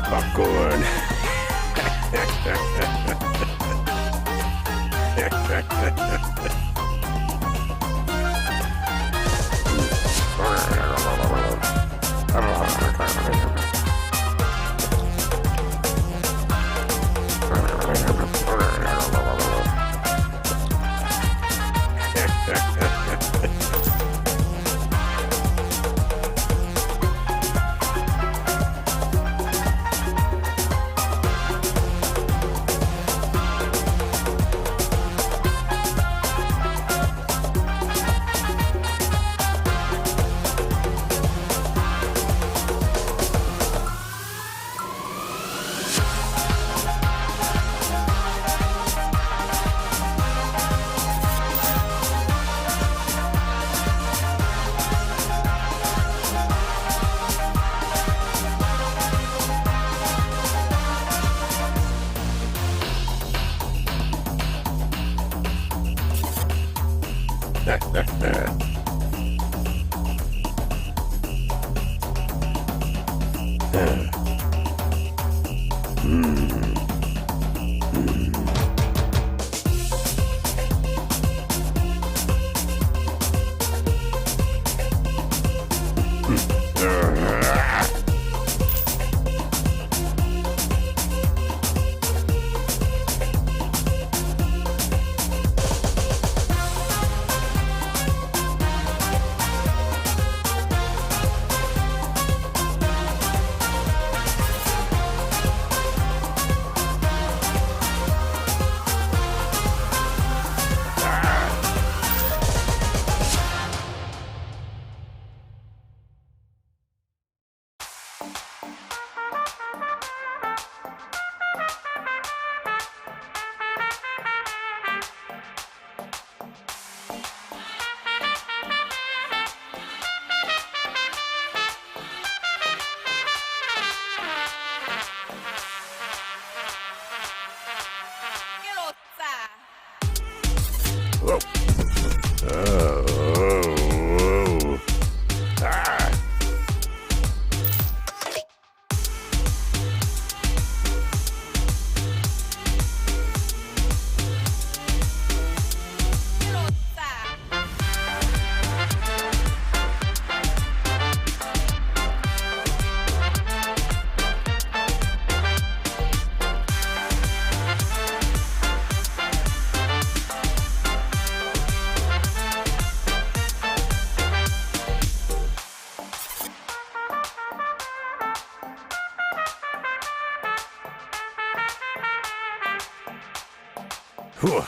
Popcorn. Whoa. Oh. Ah. Whew.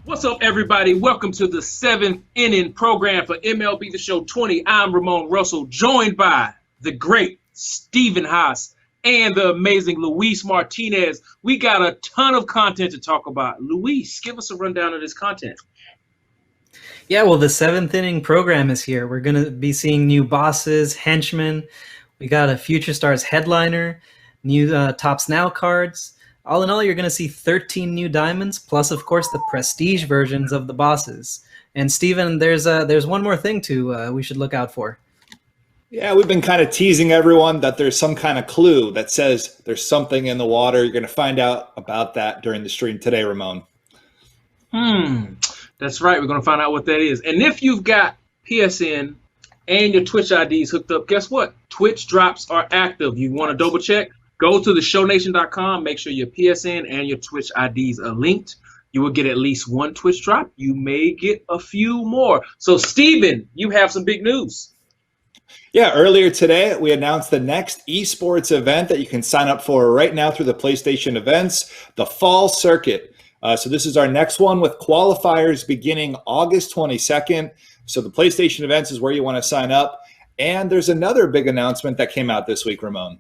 What's up, everybody? Welcome to the 7th inning program for MLB The Show 20. I'm Ramon Russell, joined by the great Stephen Haas and the amazing Luis Martinez. We got a ton of content to talk about. Luis, give us a rundown of this content. Yeah, well, the 7th inning program is here. We're going to be seeing new bosses, henchmen. We got a Future Stars headliner, new Tops Now cards. All in all, you're going to see 13 new diamonds, plus, of course, the prestige versions of the bosses. And Steven, there's one more thing we should look out for. Yeah, we've been kind of teasing everyone that there's some kind of clue that says there's something in the water. You're going to find out about that during the stream today, Ramon. That's right. We're going to find out what that is. And if you've got PSN and your Twitch IDs hooked up, guess what? Twitch drops are active. You want to double check? Go to theshownation.com. Make sure your PSN and your Twitch IDs are linked. You will get at least one Twitch drop. You may get a few more. So, Steven, you have some big news. Yeah, earlier today, we announced the next esports event that you can sign up for right now through the PlayStation events, the Fall Circuit. So this is our next one with qualifiers beginning August 22nd. So the PlayStation events is where you want to sign up. And there's another big announcement that came out this week, Ramon.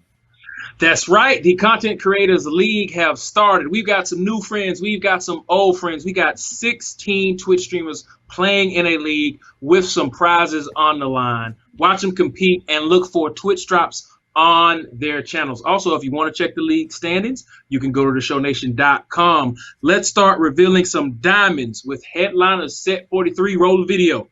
That's right. The Content Creators League have started. We've got some new friends. We've got some old friends. We got 16 Twitch streamers playing in a league with some prizes on the line. Watch them compete and look for Twitch drops on their channels. Also, if you want to check the league standings, you can go to theshownation.com. Let's start revealing some diamonds with headliners set 43. Roll the video.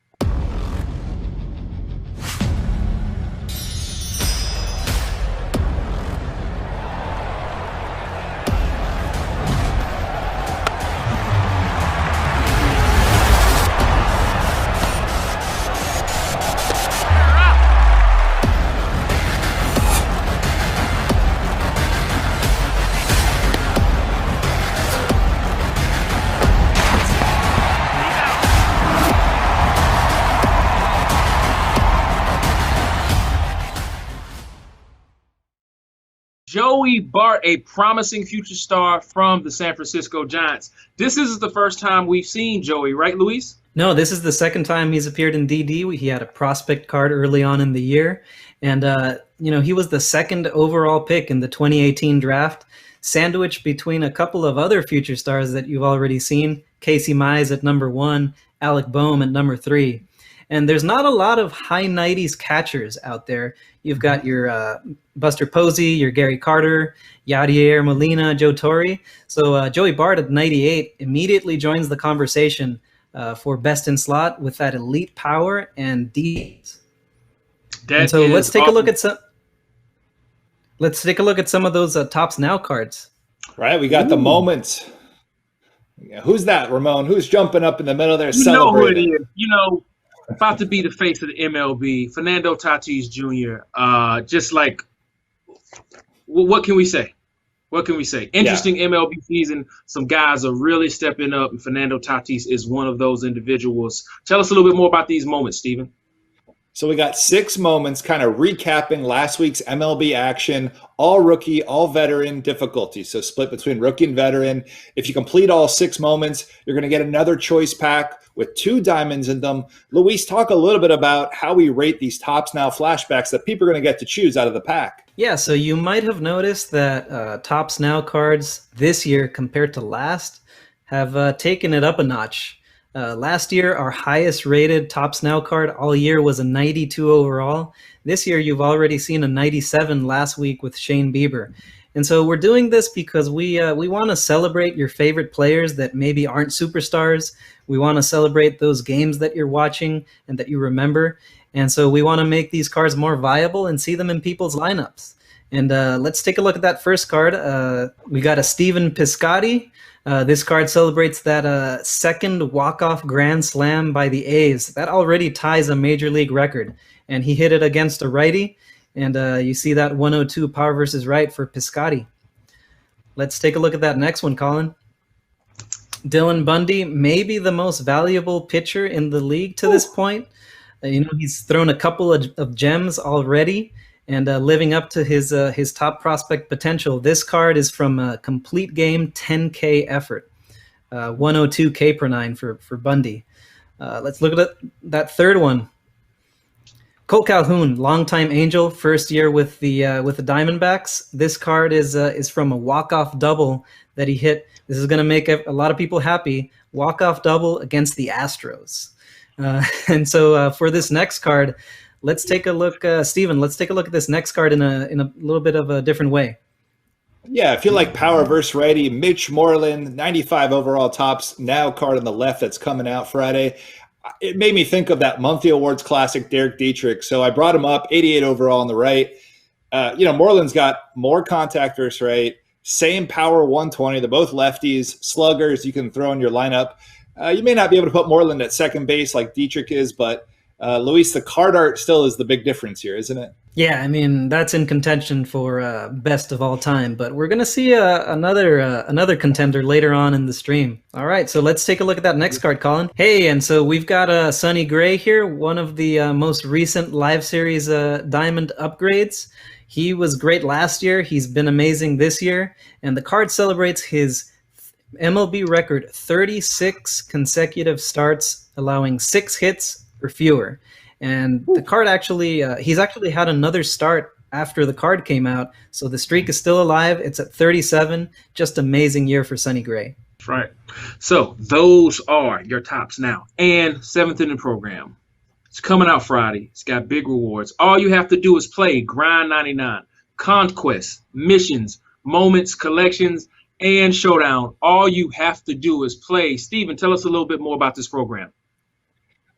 Joey Bart, a promising future star from the San Francisco Giants. This is the first time we've seen Joey, right, Luis? No, this is the second time he's appeared in DD. He had a prospect card early on in the year. And, he was the second overall pick in the 2018 draft, sandwiched between a couple of other future stars that you've already seen, Casey Mize at number 1, Alec Boehm at number 3. And there's not a lot of high 90s catchers out there. You've got your Buster Posey, your Gary Carter, Yadier Molina, Joe Torre. So Joey Bart at 98 immediately joins the conversation for best in slot with that elite power and defense. And so let's take a look at some. Let's take a look at some of those Tops Now cards. Right, we got the moments. Yeah, who's that, Ramon? Who's jumping up in the middle there? You know who it is. About to be the face of the MLB, Fernando Tatis Jr. Just like, what can we say? What can we say? Interesting MLB season. Some guys are really stepping up, and Fernando Tatis is one of those individuals. Tell us a little bit more about these moments, Steven. So we got 6 moments kind of recapping last week's MLB action, all rookie, all veteran difficulty. So split between rookie and veteran. If you complete all 6 moments, you're going to get another choice pack with 2 diamonds in them. Luis, talk a little bit about how we rate these Tops Now flashbacks that people are going to get to choose out of the pack. Yeah, so you might have noticed that Tops Now cards this year compared to last have taken it up a notch. Last year, our highest rated Tops Now card all year was a 92 overall. This year, you've already seen a 97 last week with Shane Bieber. And so we're doing this because we want to celebrate your favorite players that maybe aren't superstars. We want to celebrate those games that you're watching and that you remember. And so we want to make these cards more viable and see them in people's lineups. And let's take a look at that first card. We got a Steven Piscotty. This card celebrates that second walk-off grand slam by the A's. That already ties a major league record. And he hit it against a righty. And you see that 102 power versus right for Piscotty. Let's take a look at that next one, Colin. Dylan Bundy, maybe the most valuable pitcher in the league to this point. He's thrown a couple of gems already and living up to his top prospect potential. This card is from a complete game 10K effort. 102 K per 9 for Bundy. Let's look at that third one. Cole Calhoun, longtime Angel, first year with the Diamondbacks. This card is from a walk-off double that he hit. This is going to make a lot of people happy. Walk-off double against the Astros. And so for this next card, let's take a look, Steven, let's take a look at this next card in a little bit of a different way. Yeah, if you like power versus righty, Mitch Moreland, 95 overall Tops Now card on the left that's coming out Friday. It made me think of that monthly awards classic, Derek Dietrich. So I brought him up, 88 overall on the right. Moreland's got more contact versus right, same power 120. They're both lefties, sluggers you can throw in your lineup. You may not be able to put Moreland at second base like Dietrich is, but Luis, the card art still is the big difference here, isn't it? Yeah, I mean, that's in contention for best of all time, but we're going to see another contender later on in the stream. All right, so let's take a look at that next card, Colin. Hey, and so we've got Sonny Gray here, one of the most recent live series Diamond upgrades. He was great last year. He's been amazing this year, and the card celebrates his MLB record, 36 consecutive starts, allowing 6 hits or fewer. And the card actually, he's actually had another start after the card came out. So the streak is still alive. It's at 37. Just amazing year for Sonny Gray. That's right. So those are your Tops Now and 7th inning program. It's coming out Friday. It's got big rewards. All you have to do is play Grind 99, Conquest, Missions, Moments, Collections, and Showdown. All you have to do is play. Steven, tell us a little bit more about this program.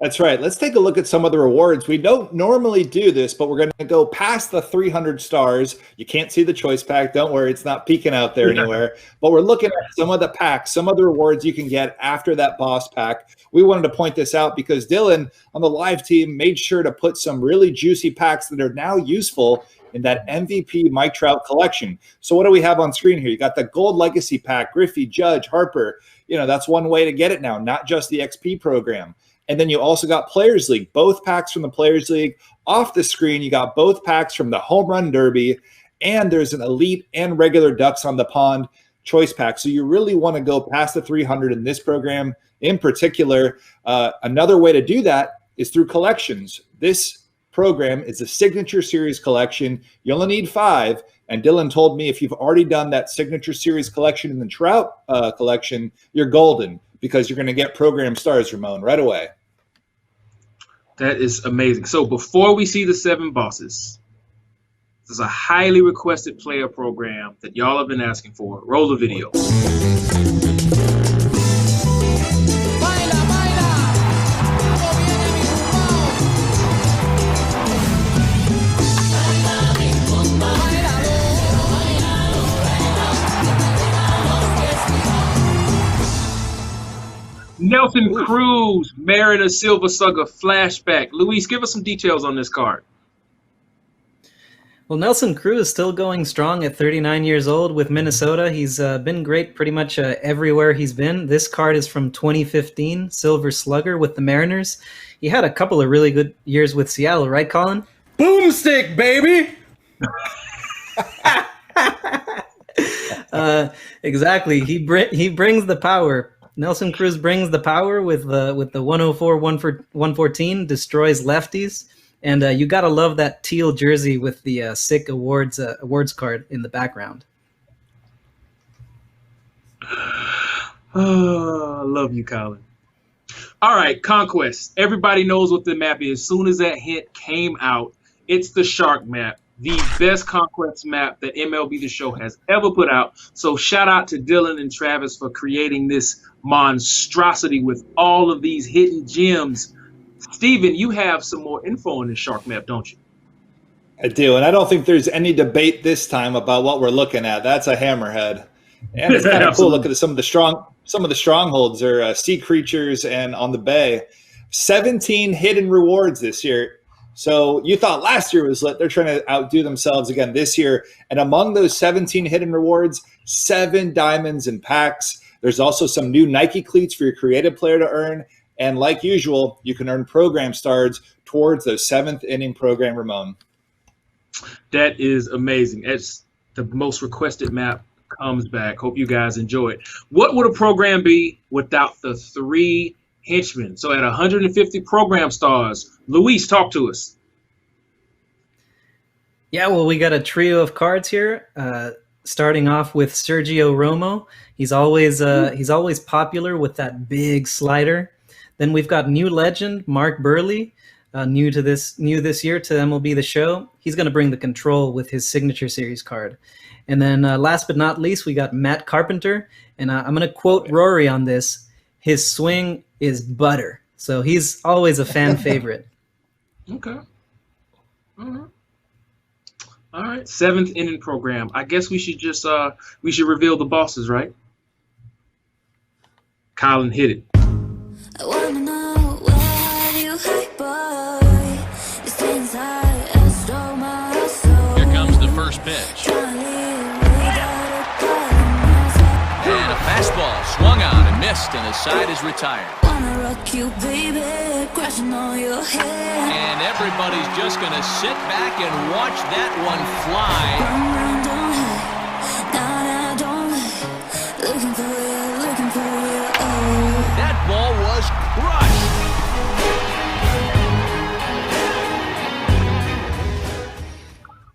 That's right. Let's take a look at some of the rewards. We don't normally do this, but we're going to go past the 300 stars. You can't see the choice pack. Don't worry. It's not peeking out there anywhere. But we're looking at some of the packs, some of the rewards you can get after that boss pack. We wanted to point this out because Dylan on the live team made sure to put some really juicy packs that are now useful in that MVP Mike Trout collection. So what do we have on screen here? You got the Gold Legacy pack, Griffey, Judge, Harper. That's one way to get it now, not just the XP program. And then you also got Players League, both packs from the Players League. Off the screen, you got both packs from the Home Run Derby, and there's an Elite and regular Ducks on the Pond choice pack. So you really want to go past the 300 in this program in particular. Another way to do that is through collections. This program is a Signature Series collection. You only need 5. And Dylan told me if you've already done that Signature Series collection in the Trout collection, you're golden because you're going to get program stars, Ramon, right away. That is amazing. So before we see the 7 bosses, there's a highly requested player program that y'all have been asking for. Roll the video. Nelson Cruz, Merida Silver Slugger flashback. Luis, give us some details on this card. Well, Nelson Cruz is still going strong at 39 years old with Minnesota. He's been great pretty much everywhere he's been. This card is from 2015, Silver Slugger with the Mariners. He had a couple of really good years with Seattle, right, Colin? Boomstick, baby! Exactly. He brings the power. Nelson Cruz brings the power with the 104, 114, destroys lefties. And you got to love that teal jersey with the sick awards card in the background. Oh, I love you, Colin. All right, Conquest. Everybody knows what the map is. As soon as that hint came out, it's the Shark Map, the best Conquest map that MLB The Show has ever put out. So shout out to Dylan and Travis for creating this monstrosity with all of these hidden gems. Steven, you have some more info on this Shark Map, don't you? I do, and I don't think there's any debate this time about what we're looking at. That's a hammerhead, and it's kind of cool. Look at some of the strongholds are sea creatures, and on the bay, 17 hidden rewards this year. So you thought last year was lit. They're trying to outdo themselves again this year. And among those 17 hidden rewards, 7 diamonds and packs. There's also some new Nike cleats for your creative player to earn. And like usual, you can earn program stars towards those 7th inning program, Ramon. That is amazing. It's the most requested map comes back. Hope you guys enjoy it. What would a program be without the 3 henchmen? So at 150 program stars, Luis, talk to us. Yeah, well, we got a trio of cards here. Starting off with Sergio Romo. He's always popular with that big slider. Then we've got new legend Mark Burley, new this year to MLB The Show. He's going to bring the control with his signature series card. And then last but not least, we got Matt Carpenter. And I'm going to quote Rory on this. His swing is butter. So he's always a fan favorite. Okay. All right. 7th inning program. I guess we should just reveal the bosses, right? Colin, hit it. I wanna know why do you hate, boy? These things I stole my soul. Here comes the first pitch. And a fastball swung on and missed, and the side is retired. Wanna rock you, baby, crashing on your head. And everybody's just going to sit back and watch that one fly. Run, don't hide. Nah, don't hide. Looking for you, oh. That ball was crushed.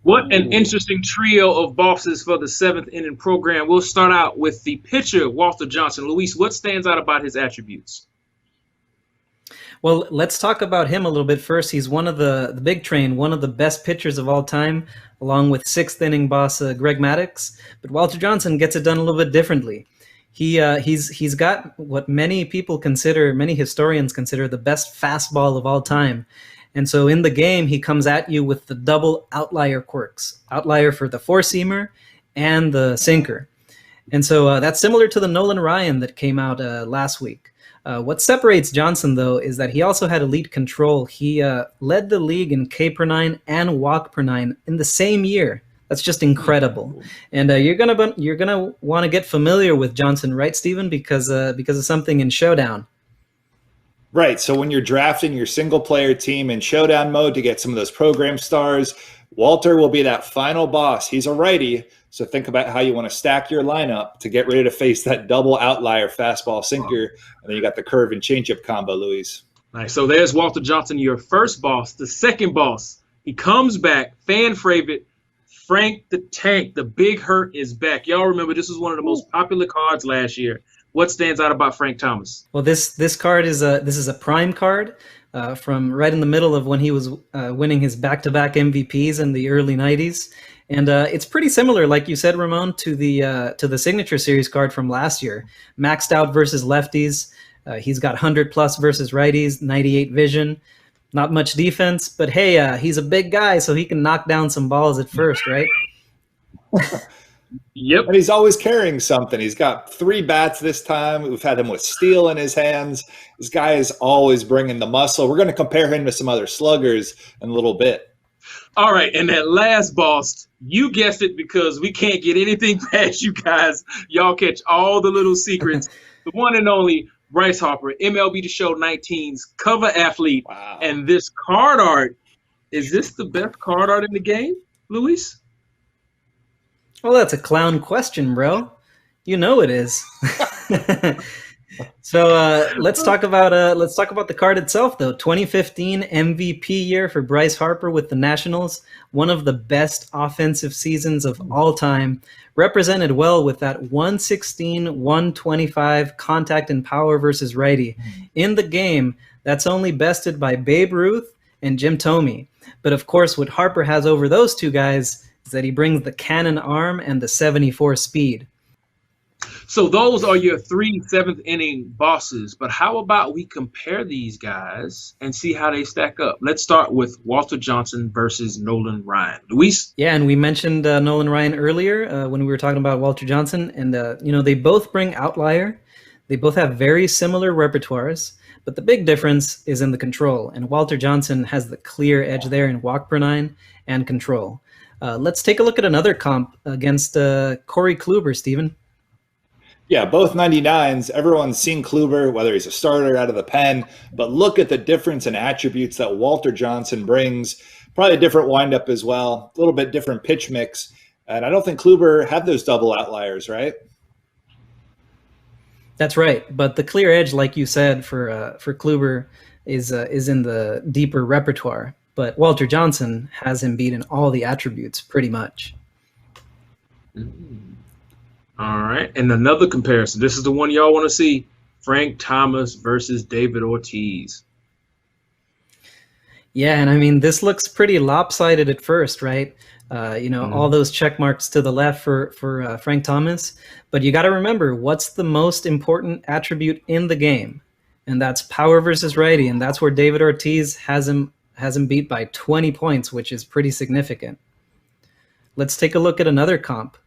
What an interesting trio of bosses for the 7th inning program. We'll start out with the pitcher, Walter Johnson. Luis, what stands out about his attributes? Well, let's talk about him a little bit first. He's one of the big train, one of the best pitchers of all time, along with 6th inning boss Greg Maddux. But Walter Johnson gets it done a little bit differently. He's got what many historians consider the best fastball of all time. And so in the game, he comes at you with the double outlier quirks, outlier for the four-seamer and the sinker. And so that's similar to the Nolan Ryan that came out last week. What separates Johnson, though, is that he also had elite control. He led the league in K per nine and walk per nine in the same year. That's just incredible. And you're gonna want to get familiar with Johnson, right, Steven? Because of something in Showdown. Right. So when you're drafting your single player team in Showdown mode to get some of those program stars, Walter will be that final boss. He's a righty. So think about how you want to stack your lineup to get ready to face that double outlier fastball sinker. And then you got the curve and changeup combo, Luis. Nice. So there's Walter Johnson, your first boss. The second boss, he comes back, fan favorite, Frank the Tank. The Big Hurt is back. Y'all remember this was one of the most popular cards last year. What stands out about Frank Thomas? Well, this card is a prime card from right in the middle of when he was winning his back-to-back MVPs in the early 90s. And it's pretty similar, like you said, Ramon, to the signature series card from last year. Maxed out versus lefties. He's got 100+ versus righties, 98 vision. Not much defense, but hey, he's a big guy, so he can knock down some balls at first, right? Yep. And he's always carrying something. He's got 3 bats this time. We've had him with steel in his hands. This guy is always bringing the muscle. We're going to compare him to some other sluggers in a little bit. All right, and that last boss, you guessed it because we can't get anything past you guys. Y'all catch all the little secrets. The one and only Bryce Harper, MLB The Show 19's cover athlete. Wow. And this card art, is this the best card art in the game, Luis? Well, that's a clown question, bro. You know it is. So let's talk about the card itself, though. 2015 MVP year for Bryce Harper with the Nationals, one of the best offensive seasons of all time, represented well with that 116, 125 contact and power versus righty. In the game, that's only bested by Babe Ruth and Jim Thome. But of course, what Harper has over those two guys is that he brings the cannon arm and the 74 speed. So those are your 3 7th inning bosses. But how about we compare these guys and see how they stack up? Let's start with Walter Johnson versus Nolan Ryan. Luis? Yeah, and we mentioned Nolan Ryan earlier when we were talking about Walter Johnson. And, they both bring outlier. They both have very similar repertoires. But the big difference is in the control. And Walter Johnson has the clear edge there in walk per nine and control. Let's take a look at another comp against Corey Kluber, Steven. Yeah, both 99s. Everyone's seen Kluber, whether he's a starter out of the pen. But look at the difference in attributes that Walter Johnson brings. Probably a different windup as well. A little bit different pitch mix. And I don't think Kluber had those double outliers, right? That's right. But the clear edge, like you said, for Kluber is in the deeper repertoire. But Walter Johnson has him beat in all the attributes pretty much. All right. And another comparison. This is the one y'all want to see. Frank Thomas versus David Ortiz. Yeah, and I mean, this looks pretty lopsided at first, right? All those check marks to the left for Frank Thomas. But you got to remember, what's the most important attribute in the game? And that's power versus righty. And that's where David Ortiz has him beat by 20 points, which is pretty significant. Let's take a look at another comp.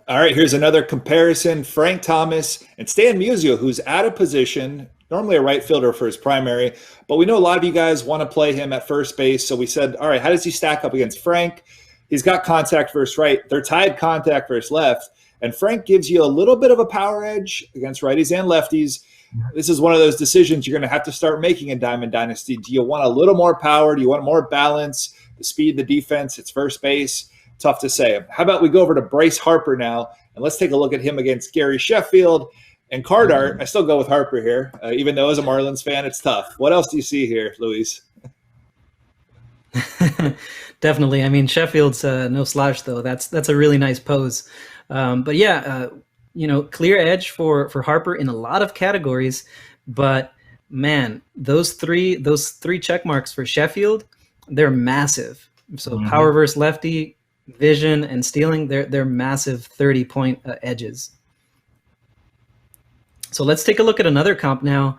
All right, here's another comparison. Frank Thomas and Stan Musial, who's out of position, normally a right fielder for his primary, but we know a lot of you guys want to play him at first base. So we said, all right, how does he stack up against Frank? He's got contact versus right. They're tied contact versus left. And Frank gives you a little bit of a power edge against righties and lefties. This is one of those decisions you're going to have to start making in Diamond Dynasty. Do you want a little more power? Do you want more balance? The speed, the defense, it's first base. Tough to say. How about we go over to Bryce Harper now, and let's take a look at him against Gary Sheffield and card art. I still go with Harper here, even though as a Marlins fan, it's tough. What else do you see here, Luis? Definitely. I mean, Sheffield's no slouch, though. That's a really nice pose. But yeah, clear edge for Harper in a lot of categories. But man, those three check marks for Sheffield, they're massive. So power versus lefty, vision, and stealing, they're massive 30-point edges. So let's take a look at another comp now.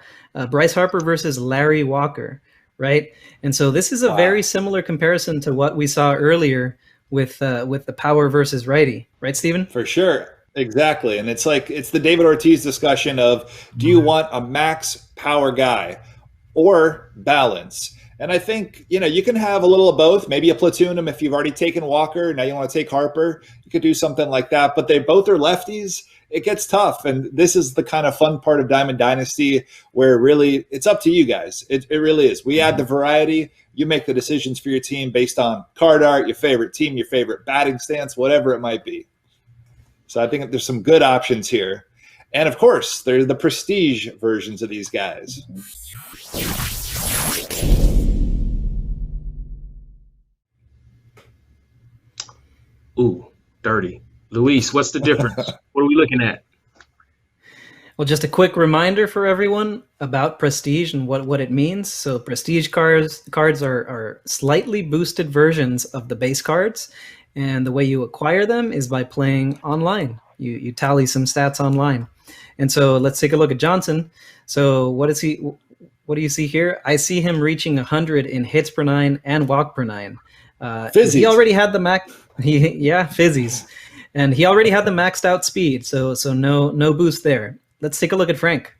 Bryce Harper versus Larry Walker, right? And so this is a very similar comparison to what we saw earlier with the power versus righty, right, Steven? For sure. Exactly. And it's the David Ortiz discussion of, do you want a max power guy or balance? And I think, you can have a little of both. Maybe you platoon them if you've already taken Walker. Now you want to take Harper. You could do something like that. But they both are lefties. It gets tough. And this is the kind of fun part of Diamond Dynasty where really it's up to you guys. It really is. We add the variety. You make the decisions for your team based on card art, your favorite team, your favorite batting stance, whatever it might be. So I think there's some good options here. And, of course, there's the prestige versions of these guys. Ooh, dirty. Luis, what's the difference? What are we looking at? Well, just a quick reminder for everyone about prestige and what it means. So prestige cards are slightly boosted versions of the base cards. And the way you acquire them is by playing online. You tally some stats online. And so let's take a look at Johnson. So what do you see here? I see him reaching 100 in hits per 9 and walk per 9. He already had the max. Fizzies. And he already had the maxed out speed. So no boost there. Let's take a look at Frank.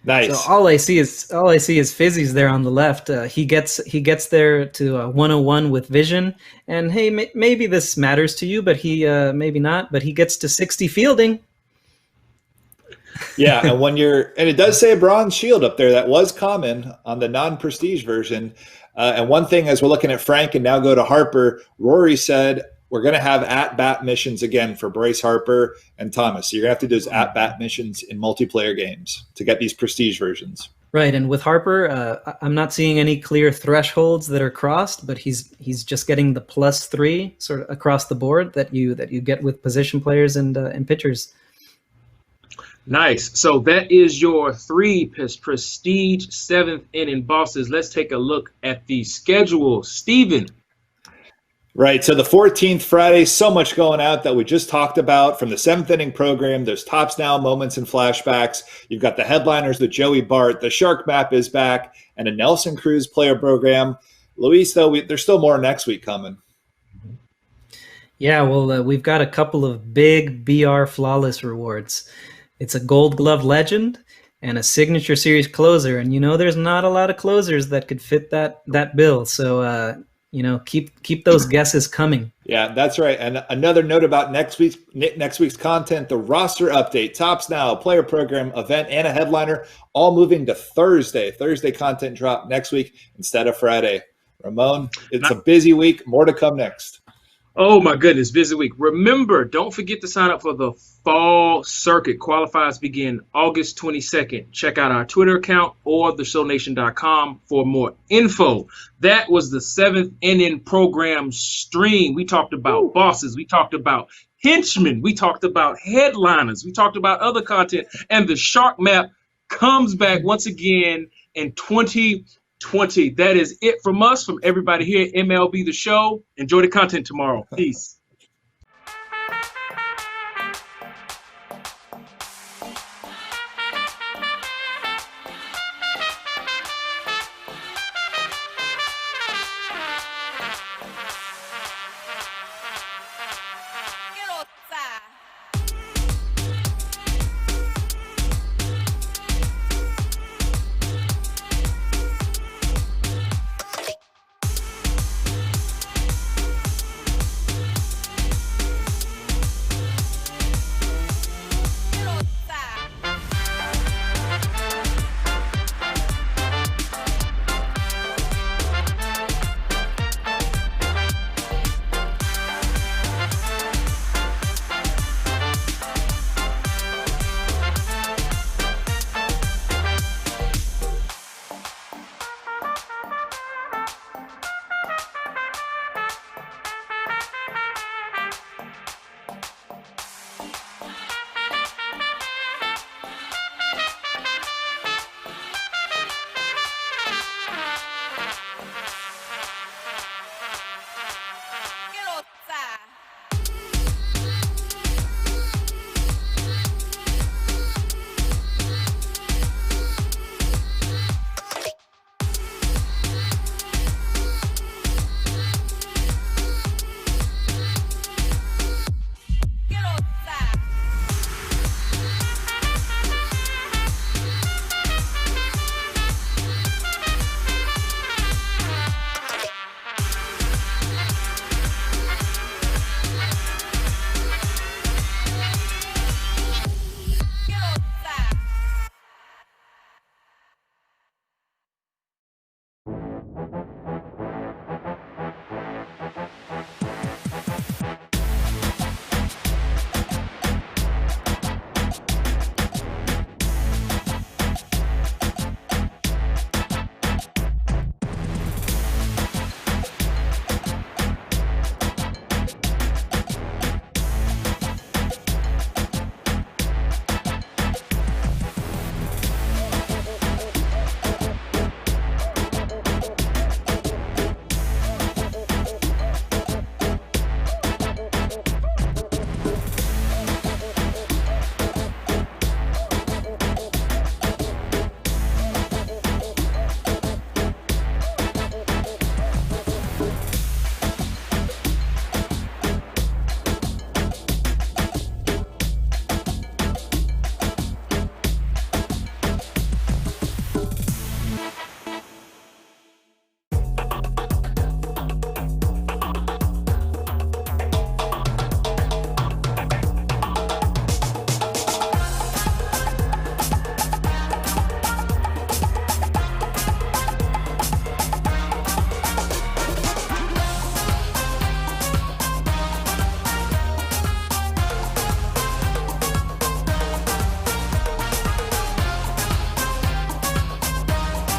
Nice. So all I see is fizzies there on the left. He gets there to 101 with vision, and hey, maybe this matters to you, but he maybe not. But he gets to 60 fielding. Yeah, and it does say a bronze shield up there. That was common on the non-prestige version. And one thing, as we're looking at Frank and now go to Harper, Rory said we're going to have at-bat missions again for Bryce Harper and Thomas. So you're going to have to do those at-bat missions in multiplayer games to get these prestige versions. Right, and with Harper, I'm not seeing any clear thresholds that are crossed, but he's just getting the +3 sort of across the board that you get with position players and pitchers. Nice. So that is your 3 prestige 7th inning bosses. Let's take a look at the schedule. Steven. Right. So the 14th Friday, so much going out that we just talked about from the 7th inning program. There's Tops Now, Moments, and Flashbacks. You've got the headliners, the Joey Bart, the Shark Map is back, and a Nelson Cruz player program. Luis, though, there's still more next week coming. Yeah, well, we've got a couple of big BR Flawless rewards. It's a Gold Glove Legend and a Signature Series closer. And, there's not a lot of closers that could fit that bill. So, keep those guesses coming. Yeah, that's right. And another note about next week's content, the roster update, Tops Now, player program, event, and a headliner, all moving to Thursday. Thursday content drop next week instead of Friday. Ramon, it's a busy week. More to come next. Oh my goodness, busy week. Remember, don't forget to sign up for the Fall Circuit. Qualifiers begin August 22nd. Check out our Twitter account or theshownation.com for more info. That was the 7th inning program stream. We talked about bosses. We talked about henchmen. We talked about headliners. We talked about other content. And the Shark Map comes back once again in 2020. That is it from us, from everybody here at MLB The Show. Enjoy the content tomorrow. Peace.